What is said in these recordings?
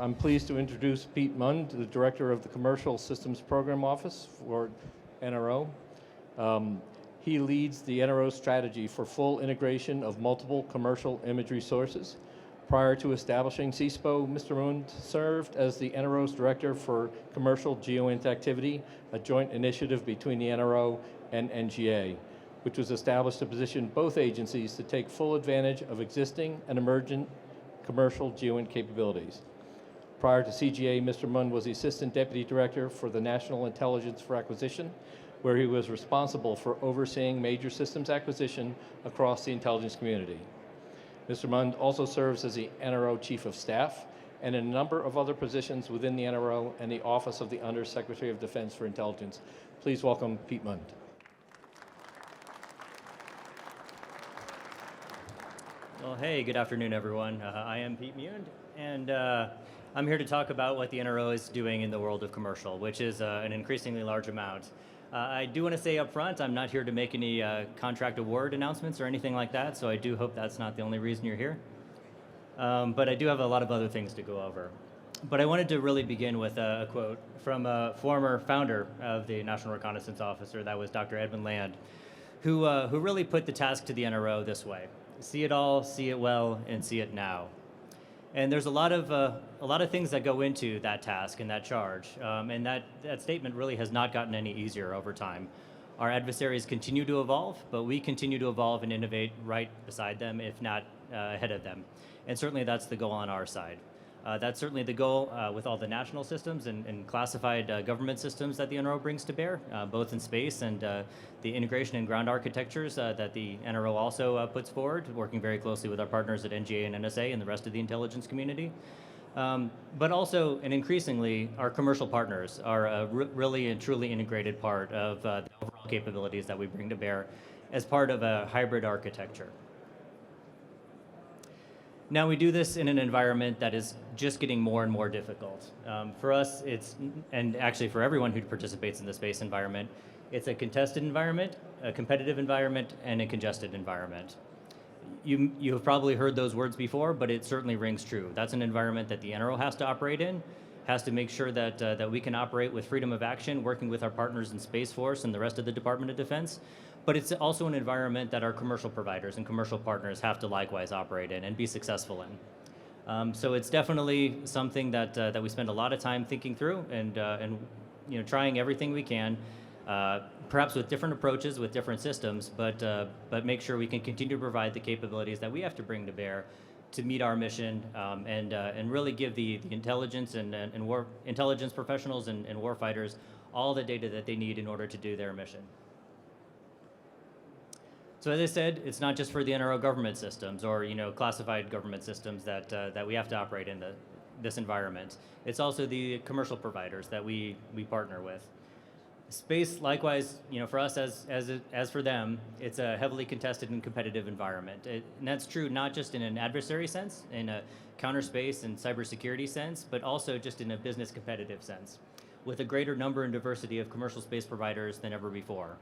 I'm pleased to introduce Pete Muend, the Director of the Commercial Systems Program Office for NRO. He leads the NRO strategy for full integration of multiple commercial imagery sources. Prior to establishing CSPO, Mr. Muend served as the NRO's Director for Commercial GEOINT Activity, a joint initiative between the NRO and NGA, which was established to position both agencies to take full advantage of existing and emergent commercial GEOINT capabilities. Prior to CGA, Mr. Muend was the Assistant Deputy Director for the National Intelligence for Acquisition, where he was responsible for overseeing major systems acquisition across the intelligence community. Mr. Muend also serves as the NRO Chief of Staff and in a number of other positions within the NRO and the Office of the Under Secretary of Defense for Intelligence. Please welcome Pete Muend. Well, hey, good afternoon, everyone. I am Pete Muend, and I'm here to talk about what the NRO is doing in the world of commercial, which is an increasingly large amount. I do want to say up front, I'm not here to make any contract award announcements or anything like that, so I do hope that's not the only reason you're here. But I do have a lot of other things to go over. But I wanted to really begin with a quote from a former founder of the National Reconnaissance Officer, that was Dr. Edmund Land, who really put the task to the NRO this way: see it all, see it well, and see it now. And there's a lot of things that go into that task and that charge, and that statement really has not gotten any easier over time. Our adversaries continue to evolve, but we continue to evolve and innovate right beside them, if not ahead of them. And certainly that's the goal on our side. That's certainly the goal with all the national systems and classified government systems that the NRO brings to bear, both in space and the integration and ground architectures that the NRO also puts forward, working very closely with our partners at NGA and NSA and the rest of the intelligence community. But also, and increasingly, our commercial partners are a really and truly integrated part of the overall capabilities that we bring to bear as part of a hybrid architecture. Now, we do this in an environment that is just getting more and more difficult. For us, and actually for everyone who participates in the space environment, it's a contested environment, a competitive environment, and a congested environment. You have probably heard those words before, but it certainly rings true. That's an environment that the NRO has to operate in, has to make sure that we can operate with freedom of action, working with our partners in Space Force and the rest of the Department of Defense. But it's also an environment that our commercial providers and commercial partners have to likewise operate in and be successful in. So it's definitely something that we spend a lot of time thinking through and trying everything we can, perhaps with different approaches, with different systems, but make sure we can continue to provide the capabilities that we have to bring to bear to meet our mission and really give the intelligence and intelligence professionals and warfighters all the data that they need in order to do their mission. So as I said, it's not just for the NRO government systems or classified government systems that we have to operate in this environment. It's also the commercial providers that we partner with. Space, likewise, for us as for them, it's a heavily contested and competitive environment. And that's true not just in an adversary sense, in a counter space and cybersecurity sense, but also just in a business competitive sense, with a greater number and diversity of commercial space providers than ever before.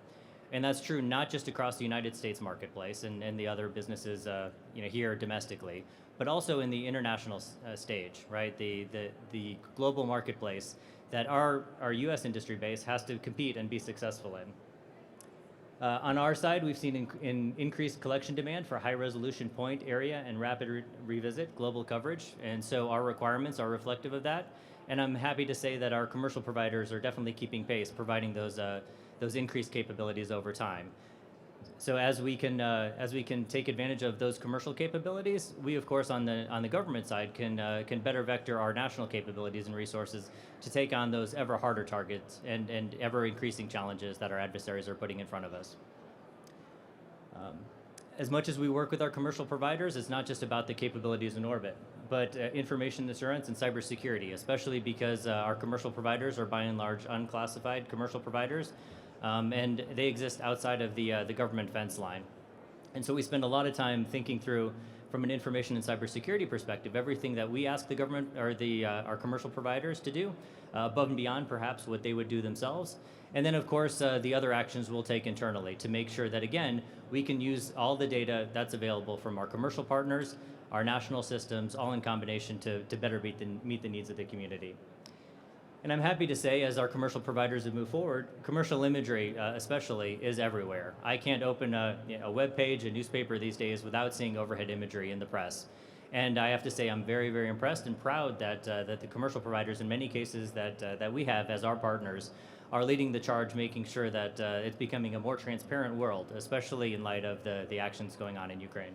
And that's true not just across the United States marketplace and the other businesses here domestically, but also in the international stage, right? The global marketplace that our U.S. industry base has to compete and be successful in. On our side, we've seen increased collection demand for high-resolution point, area, and rapid revisit global coverage, and so our requirements are reflective of that. And I'm happy to say that our commercial providers are definitely keeping pace, providing those increased capabilities over time. So as we can take advantage of those commercial capabilities, we of course on the government side can better vector our national capabilities and resources to take on those ever harder targets and ever increasing challenges that our adversaries are putting in front of us. As much as we work with our commercial providers, it's not just about the capabilities in orbit, but information assurance and cybersecurity, especially because our commercial providers are by and large unclassified commercial providers. And they exist outside of the government fence line. And so we spend a lot of time thinking through, from an information and cybersecurity perspective, everything that we ask the government or our commercial providers to do, above and beyond perhaps what they would do themselves. And then of course, the other actions we'll take internally to make sure that, again, we can use all the data that's available from our commercial partners, our national systems, all in combination to better meet the needs of the community. And I'm happy to say, as our commercial providers have moved forward, commercial imagery especially is everywhere. I can't open a web page, a newspaper these days without seeing overhead imagery in the press. And I have to say I'm very, very impressed and proud that, that the commercial providers, in many cases that we have as our partners, are leading the charge, making sure that it's becoming a more transparent world, especially in light of the actions going on in Ukraine.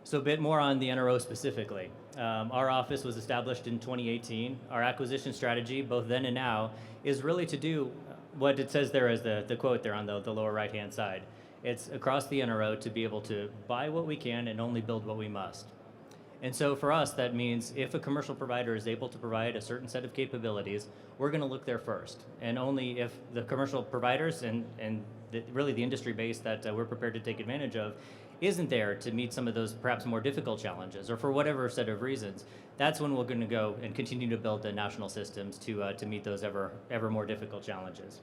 So a bit more on the NRO specifically. Our office was established in 2018. Our acquisition strategy, both then and now, is really to do what it says there as the quote there on the lower right-hand side. It's across the NRO to be able to buy what we can and only build what we must. And so for us, that means if a commercial provider is able to provide a certain set of capabilities, we're going to look there first. And only if the commercial providers and really the industry base that we're prepared to take advantage of isn't there to meet some of those perhaps more difficult challenges, or for whatever set of reasons, that's when we're going to go and continue to build the national systems to meet those ever more difficult challenges.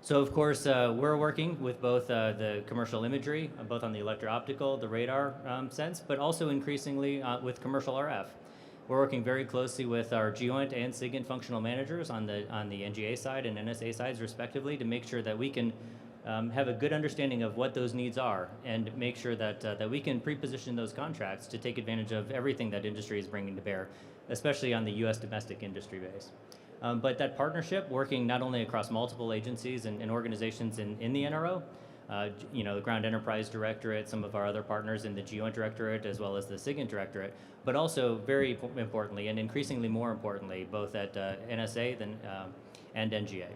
So of course, we're working with both the commercial imagery, both on the electro-optical, the radar sense, but also increasingly with commercial RF. We're working very closely with our GEOINT and SIGINT functional managers on the NGA side and NSA sides respectively to make sure that we can have a good understanding of what those needs are and make sure that, that we can pre-position those contracts to take advantage of everything that industry is bringing to bear, especially on the US domestic industry base. But that partnership, working not only across multiple agencies and organizations in the NRO, you know, the Ground Enterprise Directorate, some of our other partners in the GEOINT Directorate, as well as the SIGINT Directorate, but also very importantly and increasingly more importantly, both at NSA and NGA.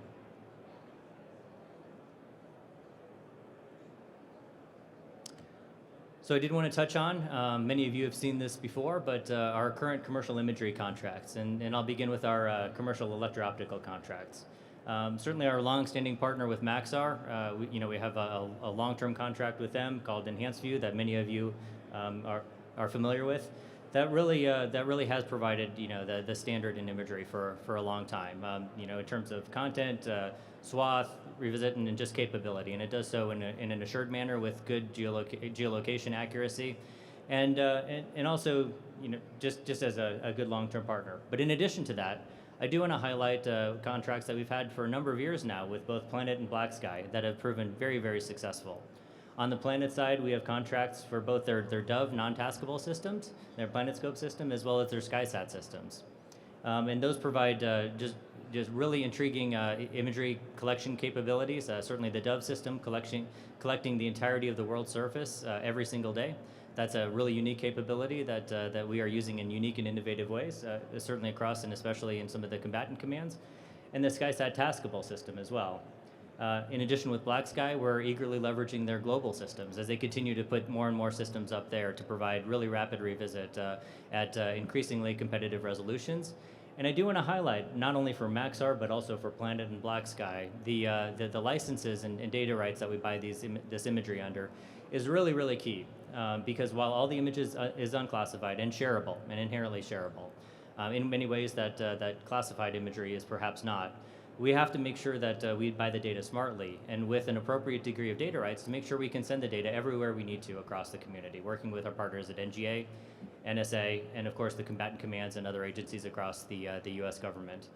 So I did want to touch on, many of you have seen this before, but our current commercial imagery contracts, and I'll begin with our commercial electro-optical contracts. Certainly our long-standing partner with Maxar, we have a long-term contract with them called EnhancedView that many of you are familiar with. That really has provided the standard in imagery for a long time. In terms of content, swath, revisit, and just capability, and it does so in an assured manner with good geolocation accuracy, and also just as a good long-term partner. But in addition to that, I do want to highlight contracts that we've had for a number of years now with both Planet and Black Sky that have proven very, very successful. On the Planet side, we have contracts for both their Dove non-taskable systems, their PlanetScope system, as well as their SkySat systems. And those provide just really intriguing imagery collection capabilities. Certainly the Dove system collecting the entirety of the world's surface every single day. That's a really unique capability that we are using in unique and innovative ways, certainly across and especially in some of the combatant commands. And the SkySat taskable system as well. In addition, with Black Sky, we're eagerly leveraging their global systems as they continue to put more and more systems up there to provide really rapid revisit at increasingly competitive resolutions. And I do want to highlight, not only for Maxar, but also for Planet and Black Sky, the licenses and data rights that we buy this imagery under is really, really key. Because while all the images is unclassified and shareable, and inherently shareable, in many ways that classified imagery is perhaps not, we have to make sure that we buy the data smartly and with an appropriate degree of data rights to make sure we can send the data everywhere we need to across the community, working with our partners at NGA, NSA, and of course the combatant commands and other agencies across the US government.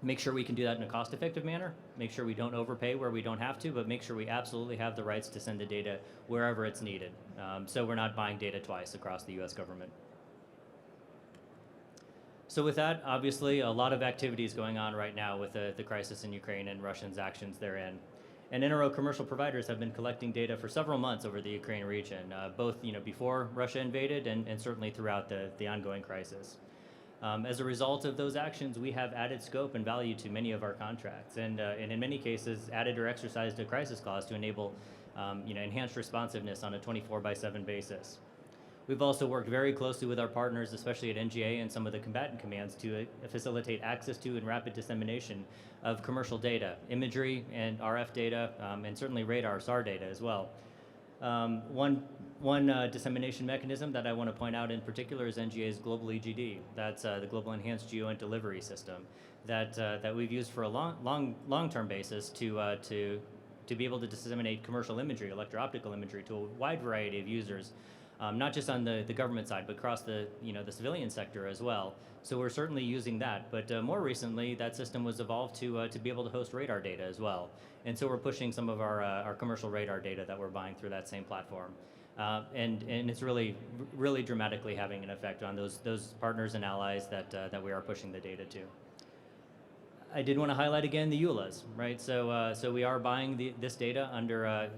Make sure we can do that in a cost-effective manner, make sure we don't overpay where we don't have to, but make sure we absolutely have the rights to send the data wherever it's needed, so we're not buying data twice across the US government. So with that, obviously, a lot of activities going on right now with the crisis in Ukraine and Russia's actions therein. And NRO commercial providers have been collecting data for several months over the Ukraine region, both before Russia invaded and certainly throughout the ongoing crisis. As a result of those actions, we have added scope and value to many of our contracts, and in many cases, added or exercised a crisis clause to enable enhanced responsiveness on a 24/7 basis. We've also worked very closely with our partners, especially at NGA and some of the combatant commands, to facilitate access to and rapid dissemination of commercial data, imagery and RF data, and certainly radar, SAR data as well. One dissemination mechanism that I want to point out in particular is NGA's Global EGD. That's the Global Enhanced GEOINT Delivery System that we've used for a long-term basis to to be able to disseminate commercial imagery, electro-optical imagery to a wide variety of users, not just on the government side, but across the civilian sector as well. So we're certainly using that, but more recently, that system was evolved to be able to host radar data as well. And so we're pushing some of our commercial radar data that we're buying through that same platform. And it's really dramatically having an effect on those partners and allies that we are pushing the data to. I did want to highlight again the EULAs, right? So we are buying this data under a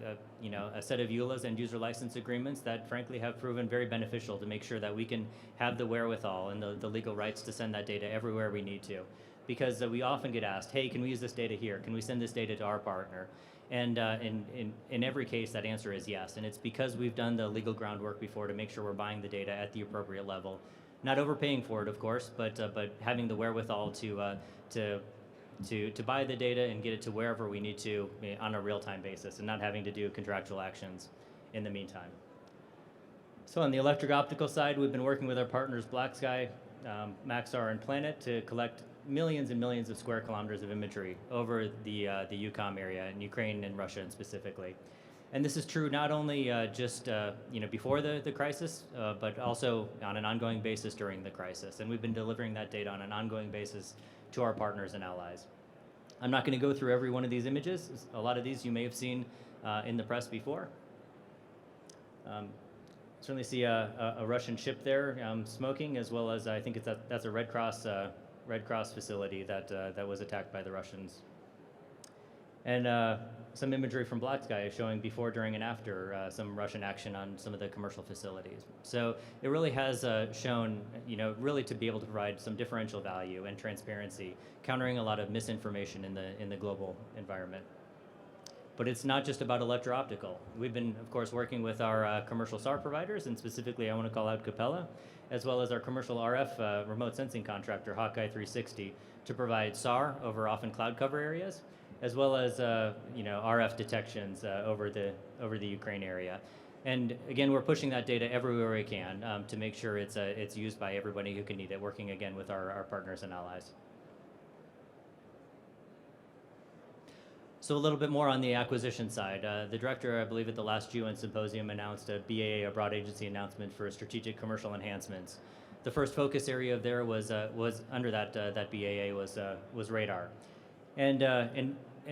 set of EULAs and user license agreements that frankly have proven very beneficial to make sure that we can have the wherewithal and the legal rights to send that data everywhere we need to. Because we often get asked, hey, can we use this data here? Can we send this data to our partner? And in every case, that answer is yes. And it's because we've done the legal groundwork before to make sure we're buying the data at the appropriate level. Not overpaying for it, of course, but having the wherewithal to buy the data and get it to wherever we need to on a real-time basis and not having to do contractual actions in the meantime. So on the electro-optical side, we've been working with our partners BlackSky, Maxar, and Planet to collect millions and millions of square kilometers of imagery over the EUCOM area in Ukraine and Russia specifically. And this is true not only just before the crisis, but also on an ongoing basis during the crisis. And we've been delivering that data on an ongoing basis to our partners and allies. I'm not going to go through every one of these images. A lot of these you may have seen in the press before. Certainly see a Russian ship there smoking, as well as I think that's a Red Cross facility that was attacked by the Russians. And some imagery from BlackSky showing before, during, and after some Russian action on some of the commercial facilities. So it really has shown, really to be able to provide some differential value and transparency, countering a lot of misinformation in the global environment. But it's not just about electro-optical. We've been, of course, working with our commercial SAR providers, and specifically I want to call out Capella, as well as our commercial RF remote sensing contractor, Hawkeye 360, to provide SAR over often cloud cover areas, as well as RF detections over the Ukraine area. And again, we're pushing that data everywhere we can to make sure it's used by everybody who can need it, working again with our partners and allies. So a little bit more on the acquisition side. The director, I believe at the last GEOINT symposium, announced a BAA, a broad agency announcement for strategic commercial enhancements. The first focus area there was under that BAA was radar. And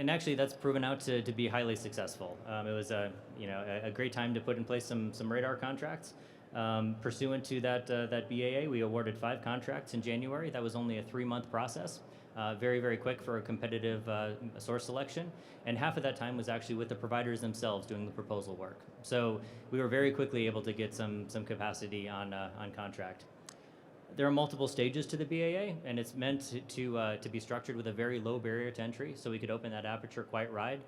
actually, that's proven out to be highly successful. It was a great time to put in place some radar contracts. Pursuant to that BAA, we awarded 5 contracts in January. That was only a 3-month process. Very, very quick for a competitive source selection. And half of that time was actually with the providers themselves doing the proposal work. So we were very quickly able to get some capacity on contract. There are multiple stages to the BAA, and it's meant to be structured with a very low barrier to entry, so we could open that aperture quite wide.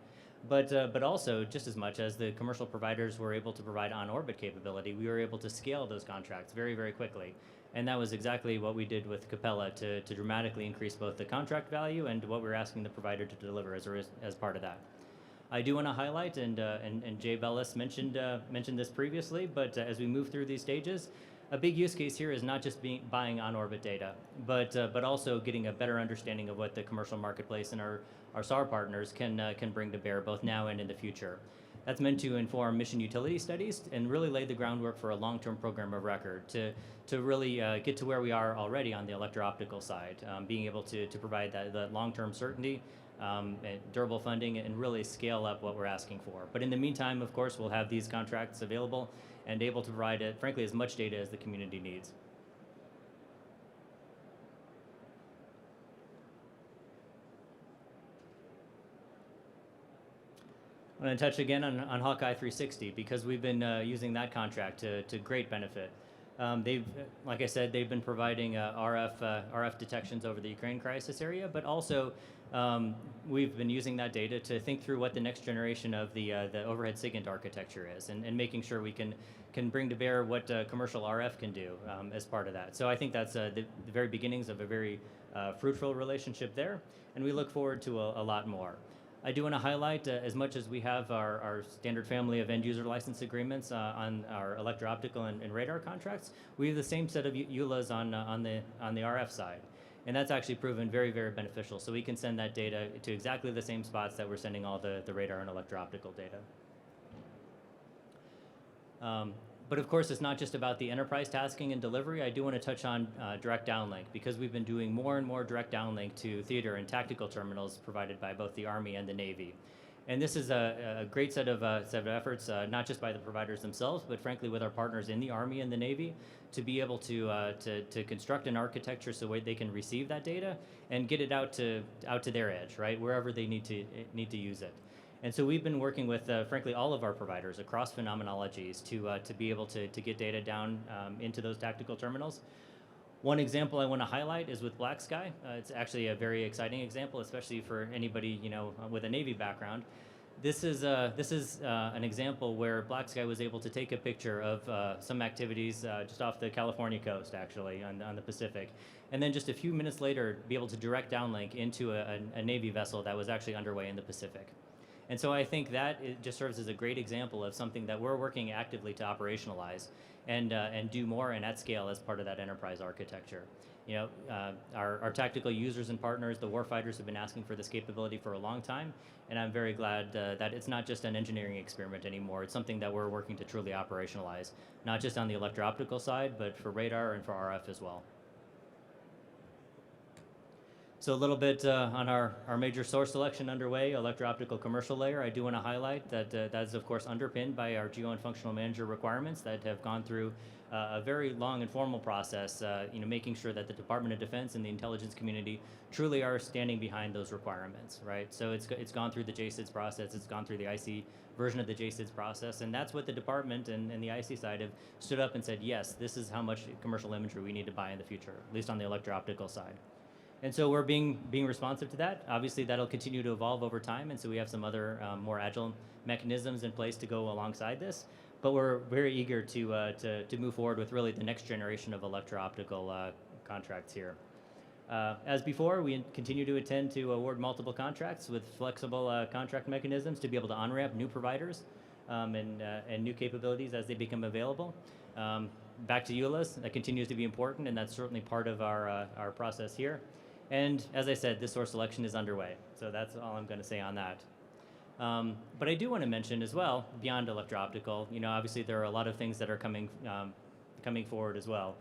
But also, just as much as the commercial providers were able to provide on-orbit capability, we were able to scale those contracts very, very quickly. And that was exactly what we did with Capella to dramatically increase both the contract value and what we're asking the provider to deliver as part of that. I do want to highlight, and Jay Bellis mentioned this previously, but as we move through these stages, a big use case here is not just buying on-orbit data, but also getting a better understanding of what the commercial marketplace and our SAR partners can bring to bear both now and in the future. That's meant to inform mission utility studies and really lay the groundwork for a long-term program of record to really get to where we are already on the electro-optical side, being able to provide that long-term certainty, and durable funding, and really scale up what we're asking for. But in the meantime, of course, we'll have these contracts available and able to provide, frankly, as much data as the community needs. I'm going to touch again on Hawkeye 360 because we've been using that contract to great benefit. Like I said, they've been providing RF detections over the Ukraine crisis area, but also we've been using that data to think through what the next generation of the overhead SIGINT architecture is, and making sure we can bring to bear what commercial RF can do as part of that. So I think that's the very beginnings of a very fruitful relationship there, and we look forward to a lot more. I do want to highlight, as much as we have our standard family of end-user license agreements on our electro-optical and radar contracts, we have the same set of EULAs on the RF side. And that's actually proven very, very beneficial. So we can send that data to exactly the same spots that we're sending all the radar and electro-optical data. But of course, it's not just about the enterprise tasking and delivery. I do want to touch on direct downlink, because we've been doing more and more direct downlink to theater and tactical terminals provided by both the Army and the Navy. And this is a great set of efforts, not just by the providers themselves, but frankly with our partners in the Army and the Navy, to be able to construct an architecture so they can receive that data and get it out to their edge, right, wherever they need to use it. And so we've been working with, frankly, all of our providers across phenomenologies to be able to get data down into those tactical terminals. One example I want to highlight is with Black Sky. It's actually a very exciting example, especially for anybody with a Navy background. This is an example where Black Sky was able to take a picture of some activities just off the California coast, actually, on the Pacific, and then just a few minutes later be able to direct downlink into a Navy vessel that was actually underway in the Pacific. And so I think that it just serves as a great example of something that we're working actively to operationalize and do more and at scale as part of that enterprise architecture. Our tactical users and partners, the warfighters, have been asking for this capability for a long time, and I'm very glad that it's not just an engineering experiment anymore. It's something that we're working to truly operationalize, not just on the electro-optical side, but for radar and for RF as well. So a little bit on our major source selection underway, electro-optical commercial layer. I do want to highlight that that is, of course, underpinned by our GEOINT functional manager requirements that have gone through a very long and formal process, making sure that the Department of Defense and the intelligence community truly are standing behind those requirements, right? So it's gone through the JSIDS process, it's gone through the IC version of the JSIDS process, and that's what the department and the IC side have stood up and said, yes, this is how much commercial imagery we need to buy in the future, at least on the electro-optical side. And so we're being responsive to that. Obviously, that'll continue to evolve over time, and so we have some other more agile mechanisms in place to go alongside this. But we're very eager to move forward with really the next generation of electro-optical contracts here. As before, we continue to intend to award multiple contracts with flexible contract mechanisms to be able to on-ramp new providers and new capabilities as they become available. Back to EULAs, that continues to be important, and that's certainly part of our process here. And as I said, this source selection is underway, so that's all I'm going to say on that. But I do want to mention as well, beyond electro-optical, obviously there are a lot of things that are coming forward as well.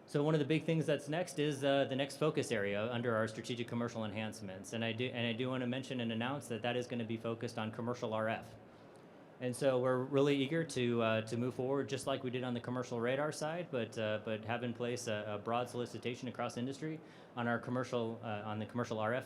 So one of the big things that's next is the next focus area under our strategic commercial enhancements, and I do want to mention and announce that that is going to be focused on commercial RF. And so we're really eager to move forward, just like we did on the commercial radar side, but have in place a broad solicitation across industry on our on the commercial RF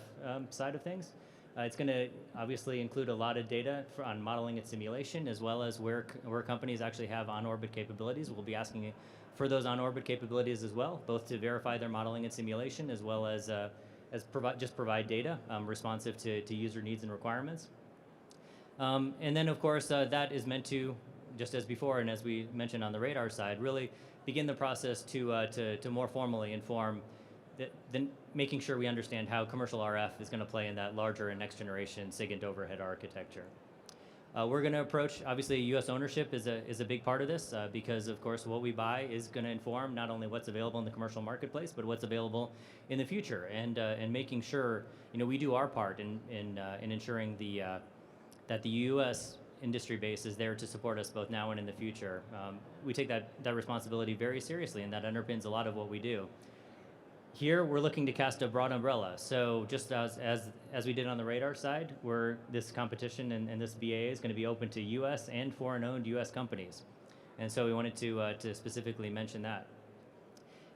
side of things. It's going to obviously include a lot of data on modeling and simulation, as well as where companies actually have on-orbit capabilities. We'll be asking for those on-orbit capabilities as well, both to verify their modeling and simulation, as well as provide data responsive to user needs and requirements. And then, of course, that is meant to, just as before, and as we mentioned on the radar side, really begin the process to more formally inform making sure we understand how commercial RF is going to play in that larger and next generation SIGINT overhead architecture. We're going to approach, obviously, U.S. ownership is a big part of this because, of course, what we buy is going to inform not only what's available in the commercial marketplace, but what's available in the future, and making sure we do our part in ensuring that the U.S. industry base is there to support us both now and in the future. We take that responsibility very seriously, and that underpins a lot of what we do. Here, we're looking to cast a broad umbrella. So just as we did on the radar side, this competition and this BAA is going to be open to U.S. and foreign-owned U.S. companies. And so we wanted to specifically mention that.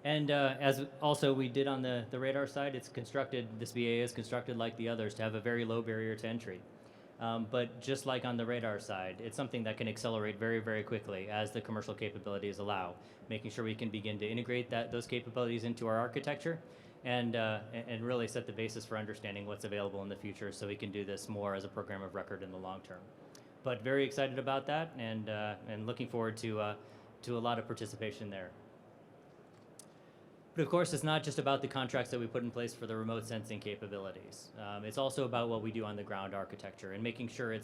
And as also we did on the radar side, this BAA is constructed like the others to have a very low barrier to entry. But just like on the radar side, it's something that can accelerate very, very quickly as the commercial capabilities allow, making sure we can begin to integrate those capabilities into our architecture and really set the basis for understanding what's available in the future so we can do this more as a program of record in the long term. But very excited about that and looking forward to a lot of participation there. But of course, it's not just about the contracts that we put in place for the remote sensing capabilities. It's also about what we do on the ground architecture and making sure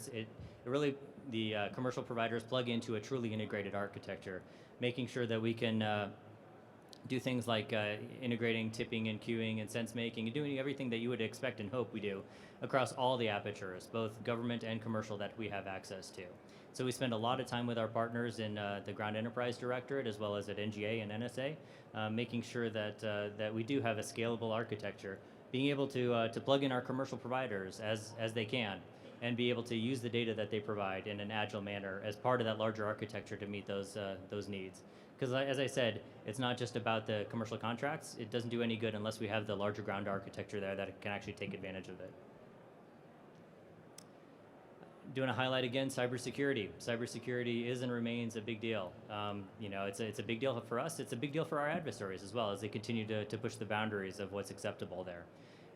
the commercial providers plug into a truly integrated architecture, making sure that we can do things like integrating tipping and queuing and sense making and doing everything that you would expect and hope we do across all the apertures, both government and commercial, that we have access to. So we spend a lot of time with our partners in the Ground Enterprise Directorate as well as at NGA and NSA, making sure that, that we do have a scalable architecture, being able to plug in our commercial providers as they can, and be able to use the data that they provide in an agile manner as part of that larger architecture to meet those needs. Because as I said, it's not just about the commercial contracts. It doesn't do any good unless we have the larger ground architecture there that can actually take advantage of it. Do want to highlight again cybersecurity. Cybersecurity is and remains a big deal. You know, it's a big deal for us. It's a big deal for our adversaries as well, as they continue to push the boundaries of what's acceptable there.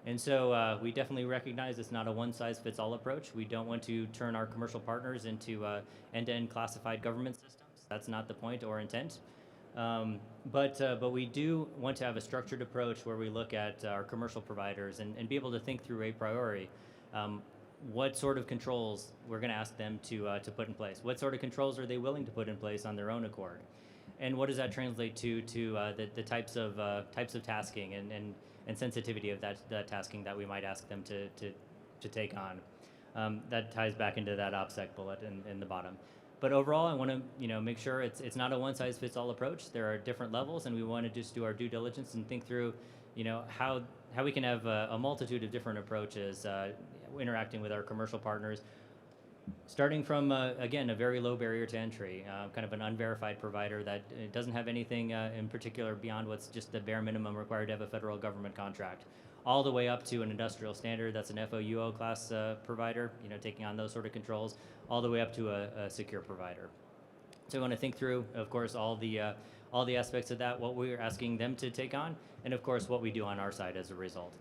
And so we definitely recognize it's not a one-size-fits-all approach. We don't want to turn our commercial partners into end-to-end classified government systems. That's not the point or intent. But we do want to have a structured approach where we look at our commercial providers and be able to think through a priori. What sort of controls we're going to ask them to put in place? What sort of controls are they willing to put in place on their own accord? And what does that translate to the types of tasking and sensitivity of that tasking that we might ask them to take on? That ties back into that OPSEC bullet in the bottom. But overall, I want to make sure it's not a one-size-fits-all approach. There are different levels, and we want to just do our due diligence and think through, how we can have a multitude of different approaches interacting with our commercial partners, starting from again a very low barrier to entry, kind of an unverified provider that doesn't have anything in particular beyond what's just the bare minimum required to have a federal government contract, all the way up to an industrial standard that's an FOUO class provider, taking on those sort of controls, all the way up to a secure provider. So we want to think through, of course, all the aspects of that, what we're asking them to take on, and of course what we do on our side as a result.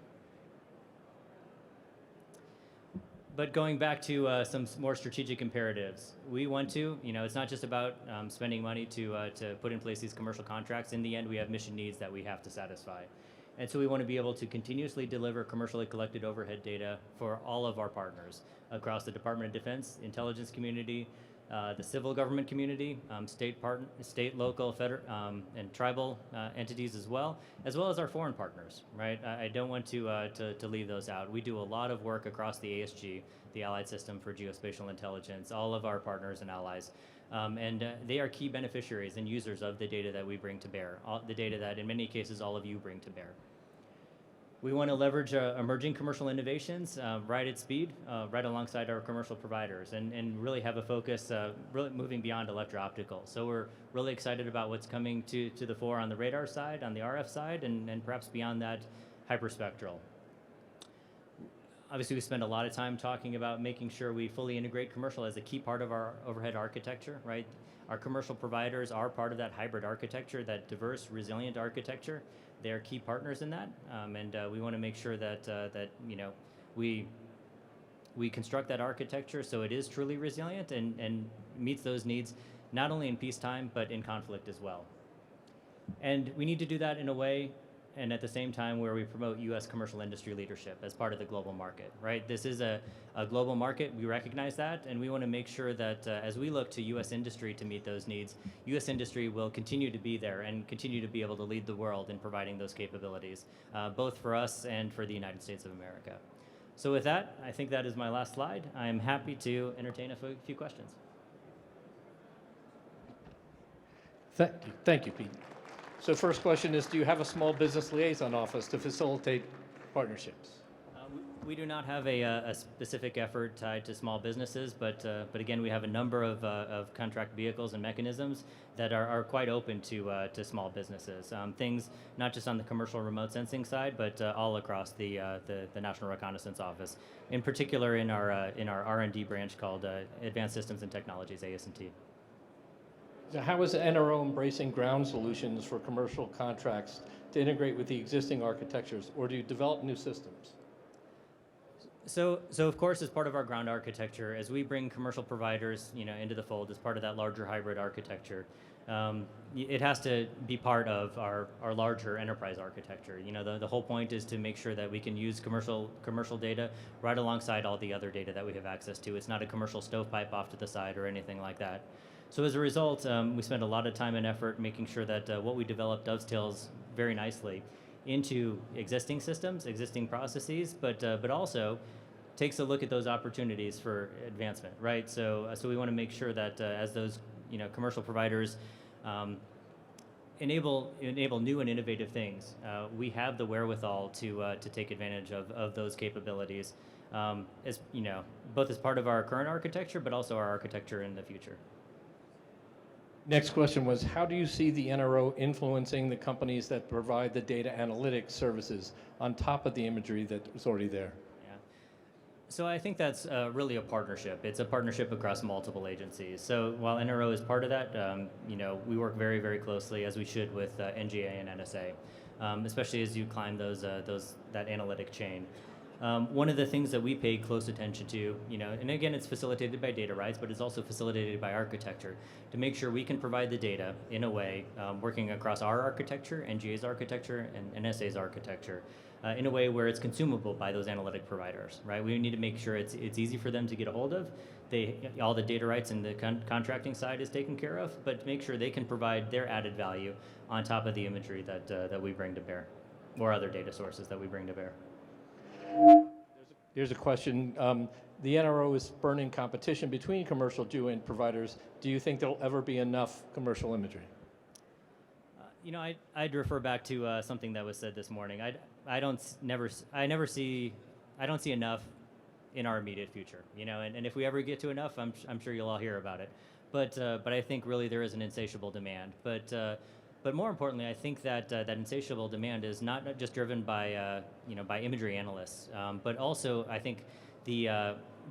But going back to some more strategic imperatives, we want to, it's not just about spending money to put in place these commercial contracts. In the end, we have mission needs that we have to satisfy. And so we want to be able to continuously deliver commercially collected overhead data for all of our partners across the Department of Defense, intelligence community, the civil government community, state, local, federal, and tribal entities as well as our foreign partners, right? I don't want to leave those out. We do a lot of work across the ASG, the Allied System for Geospatial Intelligence, all of our partners and allies. And they are key beneficiaries and users of the data that we bring to bear, the data that in many cases all of you bring to bear. We want to leverage emerging commercial innovations right at speed, right alongside our commercial providers, and really have a focus, really moving beyond electro-optical. So we're really excited about what's coming to the fore on the radar side, on the RF side, and perhaps beyond that, hyperspectral. Obviously, we spend a lot of time talking about making sure we fully integrate commercial as a key part of our overhead architecture, right? Our commercial providers are part of that hybrid architecture, that diverse, resilient architecture. They are key partners in that, and we want to make sure that we construct that architecture so it is truly resilient and meets those needs, not only in peacetime but in conflict as well. And we need to do that in a way, and at the same time, where we promote U.S. commercial industry leadership as part of the global market, right? This is a global market. We recognize that, and we want to make sure that as we look to U.S. industry to meet those needs, U.S. industry will continue to be there and continue to be able to lead the world in providing those capabilities, both for us and for the United States of America. So with that, I think that is my last slide. I am happy to entertain a few questions. Thank you, Pete. So first question is, do you have a small business liaison office to facilitate partnerships? We do not have a specific effort tied to small businesses, but again, we have a number of contract vehicles and mechanisms that are quite open to small businesses. Things not just on the commercial remote sensing side, but all across the National Reconnaissance Office. In particular, in our R&D branch called Advanced Systems and Technologies, AS&T. So how is NRO embracing ground solutions for commercial contracts to integrate with the existing architectures, or do you develop new systems? So of course, as part of our ground architecture, as we bring commercial providers, into the fold as part of that larger hybrid architecture, it has to be part of our larger enterprise architecture. The whole point is to make sure that we can use commercial data right alongside all the other data that we have access to. It's not a commercial stovepipe off to the side or anything like that. So as a result, we spend a lot of time and effort making sure that what we develop dovetails very nicely into existing systems, existing processes, but also takes a look at those opportunities for advancement, right? So we want to make sure that as those commercial providers enable new and innovative things, we have the wherewithal to take advantage of those capabilities, as both as part of our current architecture, but also our architecture in the future. Next question was, how do you see the NRO influencing the companies that provide the data analytics services on top of the imagery that is already there? Yeah. So I think that's really a partnership. It's a partnership across multiple agencies. So while NRO is part of that, we work very, very closely, as we should, with NGA and NSA, especially as you climb that analytic chain. One of the things that we pay close attention to, and again, it's facilitated by data rights, but it's also facilitated by architecture, to make sure we can provide the data in a way, working across our architecture, NGA's architecture, and NSA's architecture, in a way where it's consumable by those analytic providers, right? We need to make sure it's easy for them to get a hold of. All the data rights and the contracting side is taken care of, but make sure they can provide their added value on top of the imagery that we bring to bear, or other data sources that we bring to bear. Here's a question. The NRO is spurning competition between commercial GEOINT providers. Do you think there'll ever be enough commercial imagery? I'd refer back to something that was said this morning. I don't see enough in our immediate future. And if we ever get to enough, I'm sure you'll all hear about it. But I think really there is an insatiable demand. But more importantly, I think that that insatiable demand is not just driven by by imagery analysts, but also I think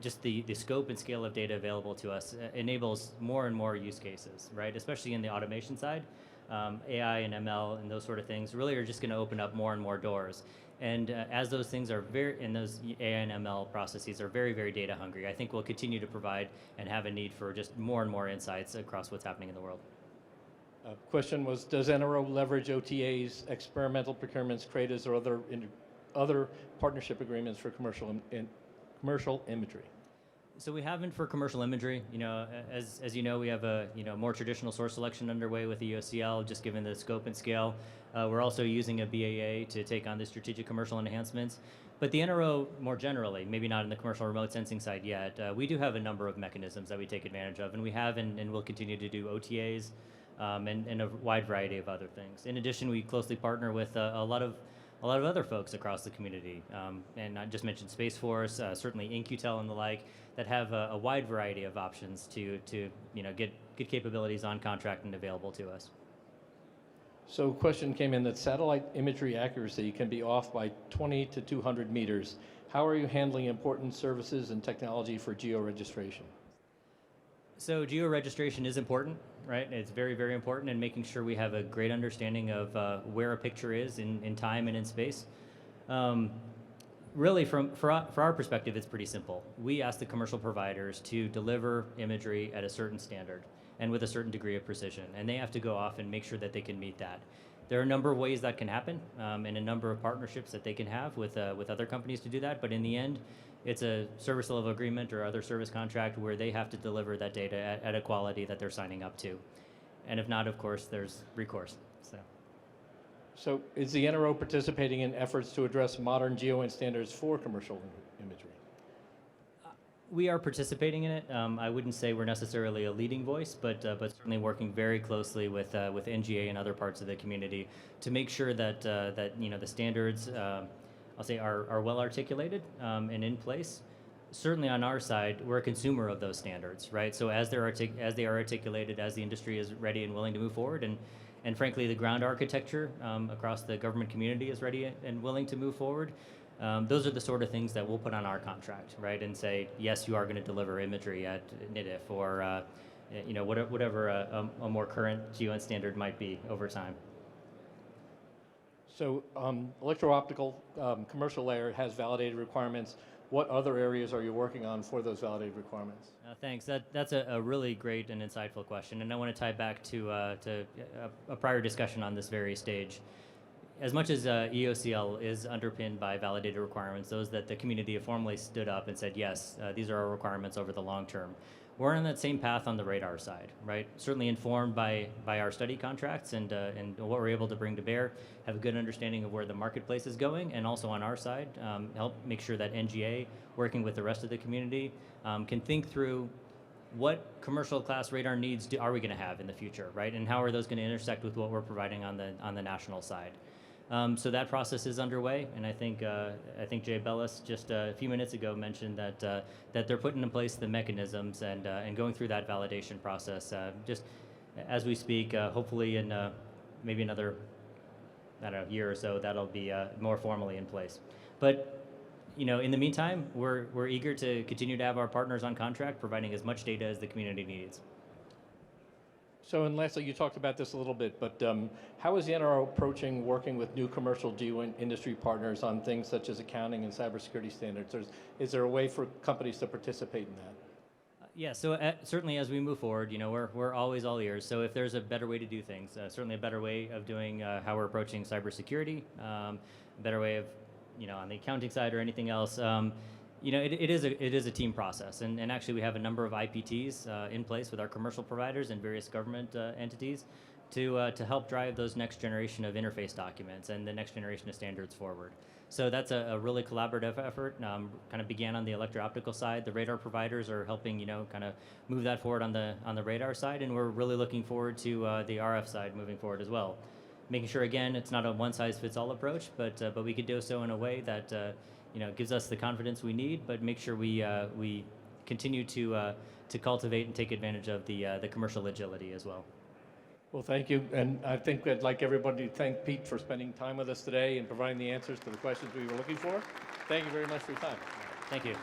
just the scope and scale of data available to us enables more and more use cases, right? Especially in the automation side, AI and ML and those sort of things really are just going to open up more and more doors. And as those things are those AI and ML processes are very, very data hungry, I think we'll continue to provide and have a need for just more and more insights across what's happening in the world. Question was, does NRO leverage OTAs, experimental procurements, CRADAs, or other partnership agreements for commercial imagery? So we haven't for commercial imagery. As you know, we have a more traditional source selection underway with EOCL, just given the scope and scale. We're also using a BAA to take on the strategic commercial enhancements. But the NRO, more generally, maybe not in the commercial remote sensing side yet, we do have a number of mechanisms that we take advantage of, and we have and will continue to do OTAs. And a wide variety of other things. In addition, we closely partner with a lot of other folks across the community, and I just mentioned Space Force, certainly InQtel and the like, that have a wide variety of options to get good capabilities on contract and available to us. So a question came in that satellite imagery accuracy can be off by 20 to 200 meters. How are you handling important services and technology for geo-registration? So geo-registration is important, right? It's very, very important in making sure we have a great understanding of where a picture is in time and in space. Really, for our perspective, it's pretty simple. We ask the commercial providers to deliver imagery at a certain standard and with a certain degree of precision, and they have to go off and make sure that they can meet that. There are a number of ways that can happen, and a number of partnerships that they can have with other companies to do that, but in the end, it's a service level agreement or other service contract where they have to deliver that data at a quality that they're signing up to. And if not, of course, there's recourse. So is the NRO participating in efforts to address modern GEOINT standards for commercial imagery? We are participating in it. I wouldn't say we're necessarily a leading voice, but certainly working very closely with NGA and other parts of the community to make sure that the standards, I'll say, are well articulated and in place. Certainly on our side, we're a consumer of those standards, right? So as they are articulated, as the industry is ready and willing to move forward, and frankly, the ground architecture across the government community is ready and willing to move forward. Those are the sort of things that we'll put on our contract, right? And say, yes, you are going to deliver imagery at NIDIF or whatever a more current GEOINT standard might be over time. So electro-optical commercial layer has validated requirements. What other areas are you working on for those validated requirements? Thanks. That's a really great and insightful question, and I want to tie back to a prior discussion on this very stage. As much as EOCL is underpinned by validated requirements, those that the community have formally stood up and said, yes, these are our requirements over the long term. we're on that same path on the radar side, right? Certainly informed by our study contracts and what we're able to bring to bear, have a good understanding of where the marketplace is going, and also on our side, help make sure that NGA, working with the rest of the community, can think through what commercial class radar needs are we going to have in the future, right? And how are those going to intersect with what we're providing on the national side? So that process is underway, and I think Jay Bellis just a few minutes ago mentioned that they're putting in place the mechanisms and going through that validation process just as we speak. Hopefully, in maybe another, I don't know, year or so, that'll be more formally in place. But in the meantime, we're eager to continue to have our partners on contract, providing as much data as the community needs. So, and lastly, you talked about this a little bit, but how is the NRO approaching working with new commercial GEOINT industry partners on things such as accounting and cybersecurity standards? Is there a way for companies to participate in that? Yeah, so certainly as we move forward, we're always all ears. So if there's a better way to do things, certainly a better way of doing how we're approaching cybersecurity, a better way of, on the accounting side or anything else, it is a team process, and actually we have a number of IPTs in place with our commercial providers and various government entities to help drive those next generation of interface documents and the next generation of standards forward. So that's a really collaborative effort. Kind of began on the electro-optical side. The radar providers are helping kind of move that forward on the radar side, and we're really looking forward to the RF side moving forward as well. Making sure again it's not a one-size-fits-all approach, but we could do so in a way that gives us the confidence we need, but make sure we continue to cultivate and take advantage of the commercial agility as well. Well, thank you, and I think I'd like everybody to thank Pete for spending time with us today and providing the answers to the questions we were looking for. Thank you very much for your time. Thank you.